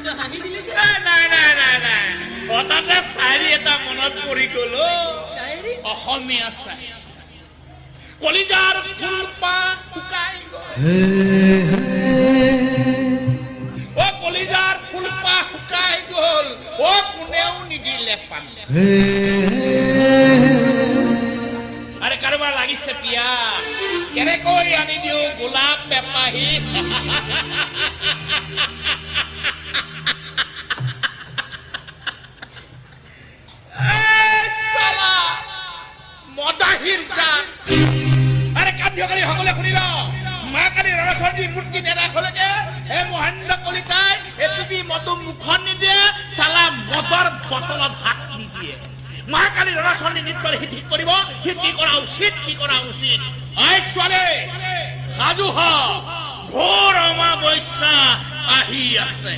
নাই হঠাতে চাৰি এটা মনত পৰি গ'ল অসমীয়া চাই কলিজাৰ ফুলপাহ শুকাই গ'ল অ কলিজাৰ ফুলপাহ শুকাই গ'ল অ কোনেও নিদিলে পানী আৰে কাৰোবাৰ লাগিছে পিয়া কেনেকৈ আনি দিও গোলাপ পেপাহী মদাহিৰ জান আৰে কাব্যকাৰী সকলে শুনিল মা কালি ৰণচণ্ডী মূৰ্তি নেৰাখলৈকে হে মহেন্দ্ৰ কলিতাই এচিবি মতো মুখন নিদিয়ে চালা মদৰ বটলত হাত নিদিয়ে মা কালি ৰণচণ্ডী নৃত্যৰ হিত কৰিব হিত কি কৰা উচিত আই ছোৱালী সাজু হ ঘোৰ অমাৱস্যা আহি আছে